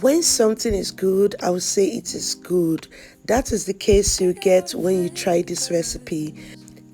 When something is good, I would say it is good. That is the case you get when you try this recipe.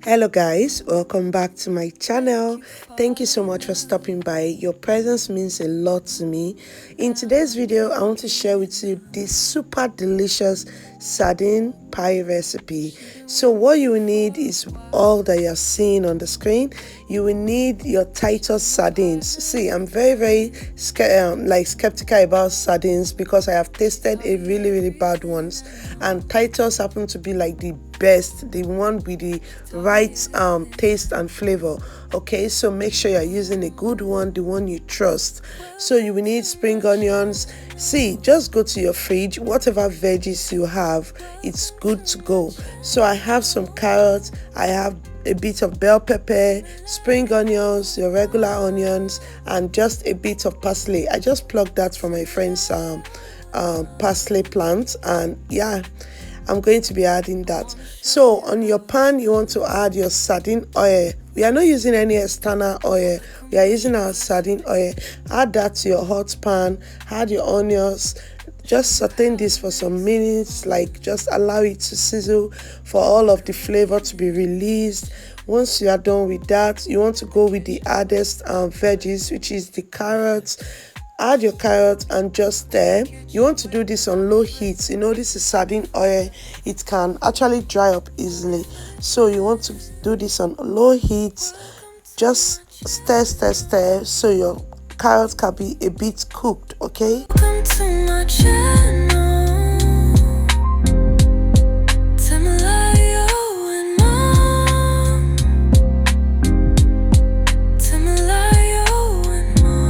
Hello guys, welcome back to my channel. Thank you so much for stopping by. Your presence means a lot to me. In today's video, I want to share with you this super delicious sardine pie recipe. So what you will need is all that you're seeing on the screen. You will need your Titus sardines. See, I'm very skeptical about sardines because I have tasted a really bad ones, and Titus happen to be like the best, the one with the right taste and flavor. Okay, so make sure you're using a good one, the one you trust. So you will need spring onions. See, just go to your fridge, whatever veggies you have, it's good to go. So I have some carrots, I have a bit of bell pepper, spring onions, your regular onions, and just a bit of parsley. I just plucked that from my friend's parsley plant, and yeah, I'm going to be adding that. So on your pan, you want to add your sardine oil. We are not using any external oil. We are using our sardine oil. Add that to your hot pan. Add your onions. Just saute this for some minutes, like just allow it to sizzle for all of the flavor to be released. Once you are done with that, you want to go with the hardest veggies, which is the carrots. Add your carrots and just stir. You want to do this on low heat. You know, this is sardine oil. It can actually dry up easily. So you want to do this on low heat. Just stir so your carrots can be a bit cooked, okay? Welcome to my channel. Temilayo and Mom. Temilayo and Mom.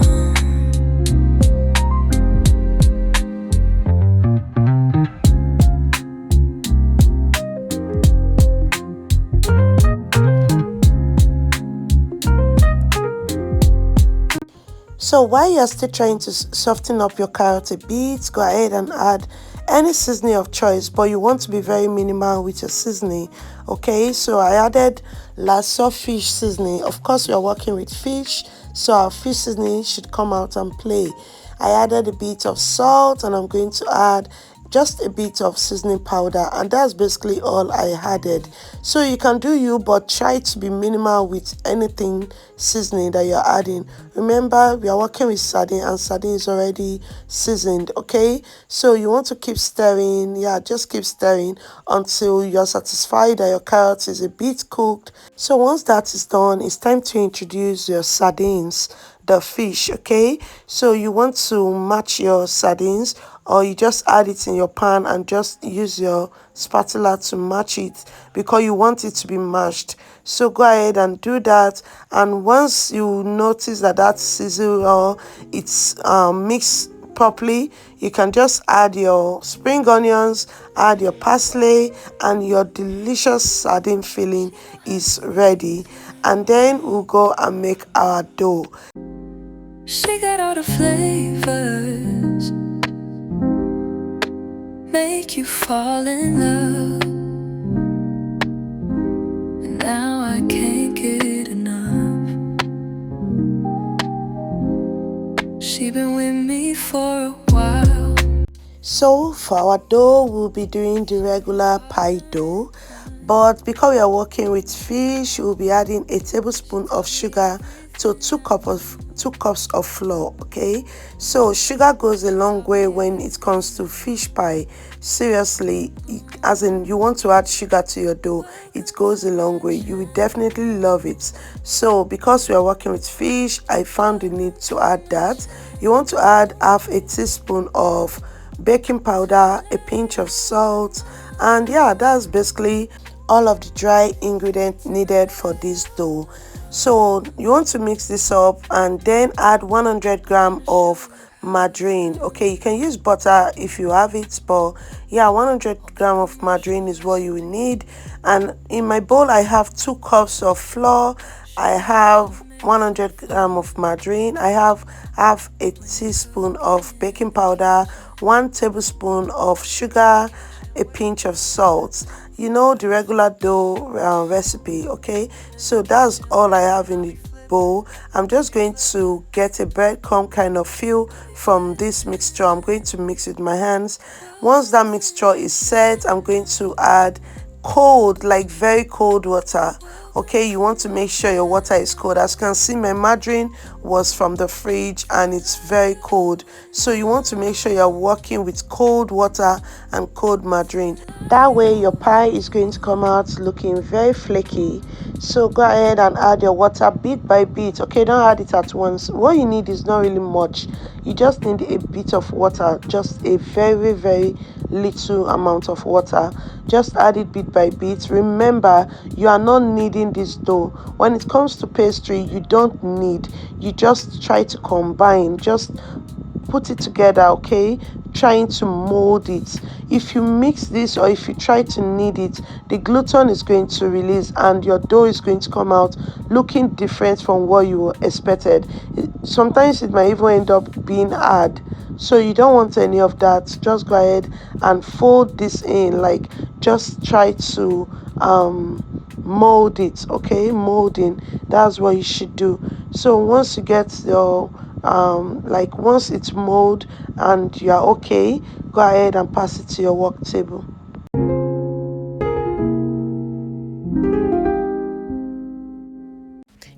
So while you're still trying to soften up your carrot a bit, go ahead and add any seasoning of choice, but you want to be very minimal with your seasoning, okay? So I added lasso fish seasoning. Of course, we are working with fish, so our fish seasoning should come out and play. I added a bit of salt, and I'm going to add just a bit of seasoning powder, and that's basically all I added. So you can do you, but try to be minimal with anything seasoning that you're adding. Remember, we are working with sardine, and sardine is already seasoned, okay? So you want to keep stirring. Yeah, just keep stirring until you're satisfied that your carrot is a bit cooked. So once that is done, it's time to introduce your sardines, the fish, okay? So you want to match your sardines, or you just add it in your pan and just use your spatula to match it because you want it to be mashed. So go ahead and do that, and once you notice that that's sizzle or it's mixed properly, you can just add your spring onions, add your parsley, and your delicious sardine filling is ready. And then we'll go and make our dough. She got all the flavors, make you fall in love, and now I can't get enough. She been with me for a while. So for our dough, we'll be doing the regular pie dough, but because we are working with fish, we'll be adding a tablespoon of sugar to 2 cups of flour, okay? So sugar goes a long way when it comes to fish pie. Seriously, as in you want to add sugar to your dough, it goes a long way. You will definitely love it. So because we are working with fish, I found the need to add that. You want to add half a teaspoon of baking powder, a pinch of salt, and yeah, that's basically all of the dry ingredients needed for this dough. So you want to mix this up and then add 100 grams of margarine. Okay, you can use butter if you have it, but yeah, 100 grams of margarine is what you will need. And in my bowl, I have 2 cups of flour. I have 100 grams of margarine. I have half a teaspoon of baking powder, 1 tablespoon of sugar, a pinch of salt. You know, the regular dough recipe, okay? So that's all I have in the bowl, I'm just going to get a breadcrumb kind of feel from this mixture. I'm going to mix with my hands. Once that mixture is set, I'm going to add cold, like very cold water. Okay, you want to make sure your water is cold. As you can see, my margarine was from the fridge and it's very cold, so you want to make sure you're working with cold water and cold margarine. That way your pie is going to come out looking very flaky. So go ahead and add your water bit by bit. Okay, don't add it at once. What you need is not really much. You just need a bit of water, just a very, very little amount of water. Just add it bit by bit. Remember, you are not kneading this dough. When it comes to pastry, you don't knead. You just try to combine. Just put it together, okay? Trying to mold it. If you mix this or if you try to knead it, the gluten is going to release and your dough is going to come out looking different from what you expected. Sometimes it might even end up being hard, so you don't want any of that. Just go ahead and fold this in, like just try to mold it, okay? Molding, that's what you should do. So once you get your like once it's molded and you are okay, go ahead and pass it to your work table.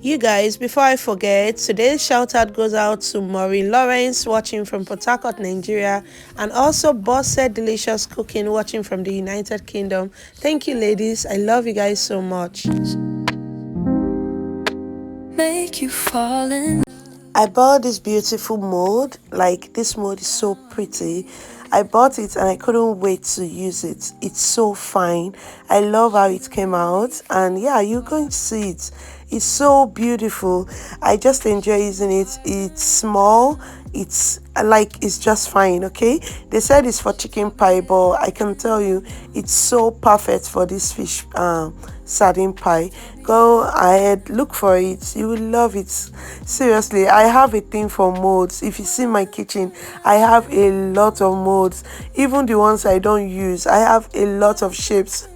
You guys, before I forget, today's shout out goes out to Maureen Lawrence watching from Port Harcourt, Nigeria, and also Boss Said Delicious Cooking watching from the United Kingdom. Thank you, ladies. I love you guys so much. Make you fall in. I bought this beautiful mold. Like, this mold is so pretty. I bought it and I couldn't wait to use it. It's so fine. I love how it came out, and yeah, you're going to see it. It's so beautiful. I just enjoy using it. It's small. It's like, it's just fine, okay? They said it's for chicken pie, but I can tell you it's so perfect for this fish sardine pie. Go ahead, look for it. You will love it. Seriously, I have a thing for molds. If you see my kitchen, I have a lot of molds. Even the ones I don't use, I have a lot of shapes.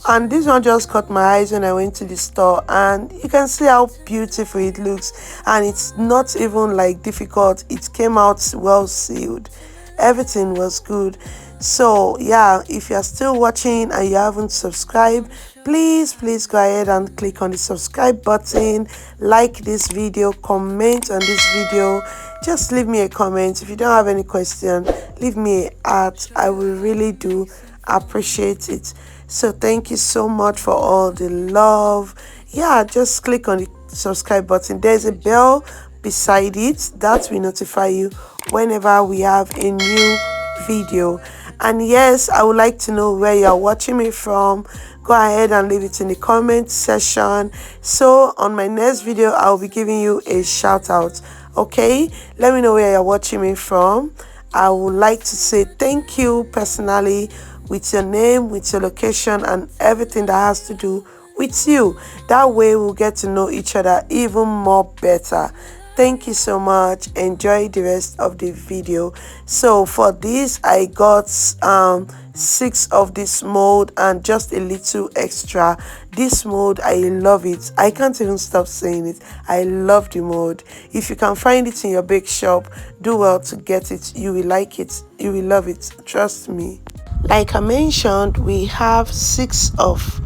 And this one just caught my eyes when I went to the store, and you can see how beautiful it looks, and it's not even like difficult. It came out well sealed. Everything was good. So yeah, if you're still watching and you haven't subscribed, please go ahead and click on the subscribe button, like this video, comment on this video, just leave me a comment. If you don't have any question, leave me a heart. I will really do appreciate it. So thank you so much for all the love. Yeah, just click on the subscribe button. There's a bell beside it that will notify you whenever we have a new video. And yes, I would like to know where you're watching me from. Go ahead and leave it in the comment section. So on my next video, I'll be giving you a shout out. Okay, let me know where you're watching me from. I would like to say thank you personally, with your name, with your location, and everything that has to do with you. That way we'll get to know each other even more better. Thank you so much. Enjoy the rest of the video. So for this, I got 6 of this mold and just a little extra. This mold, I love it. I can't even stop saying it. I love the mold. If you can find it in your bake shop, do well to get it. You will like it. You will love it. Trust me. Like I mentioned, we have 6 of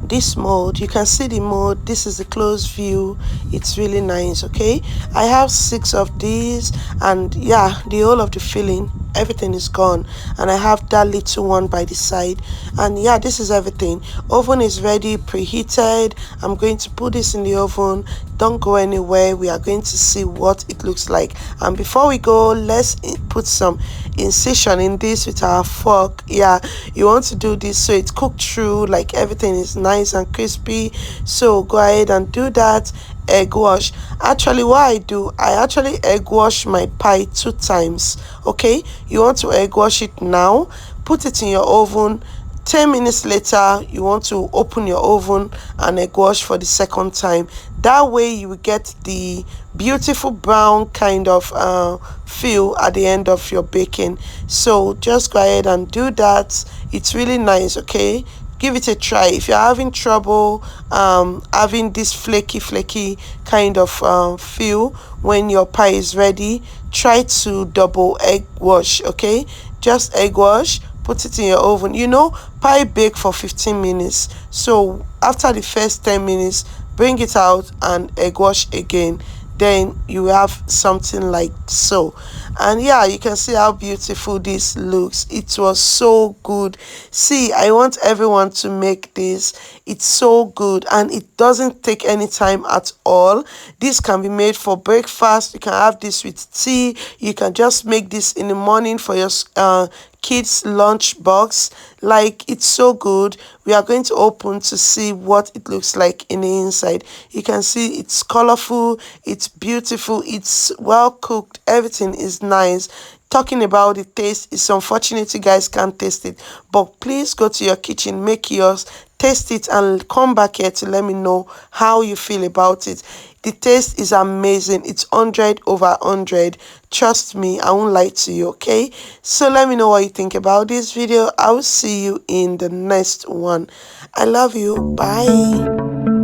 this mold. You can see the mold. This is the close view. It's really nice. Okay, I have 6 of these, and yeah, the whole of the filling, everything is gone, and I have that little one by the side. And yeah, this is everything. Oven is ready, preheated. I'm going to put this in the oven. Don't go anywhere. We are going to see what it looks like. And before we go, let's put some incision in this with our fork. Yeah, you want to do this so it's cooked through, like everything is nice and crispy. So go ahead and do that. Egg wash. Actually, what I do, I actually egg wash my pie 2 times. Okay, you want to egg wash it now, put it in your oven. 10 minutes later, you want to open your oven and egg wash for the second time. That way you will get the beautiful brown kind of feel at the end of your baking. So just go ahead and do that. It's really nice. Okay, give it a try. If you're having trouble having this flaky kind of feel when your pie is ready, try to double egg wash. Okay, just egg wash, put it in your oven. You know, pie bake for 15 minutes, so after the first 10 minutes, bring it out and egg wash again. Then you have something like so. And yeah, you can see how beautiful this looks. It was so good. See, I want everyone to make this. It's so good and it doesn't take any time at all. This can be made for breakfast. You can have this with tea. You can just make this in the morning for your kids lunch box. Like, it's so good. We are going to open to see what it looks like in the inside. You can see it's colorful, it's beautiful, it's well cooked, everything is nice. Talking about the taste, it's unfortunate you guys can't taste it, but please go to your kitchen, make yours, taste it, and come back here to let me know how you feel about it. The taste is amazing. It's 100 over 100. Trust me, I won't lie to you, okay? So let me know what you think about this video. I will see you in the next one. I love you. Bye.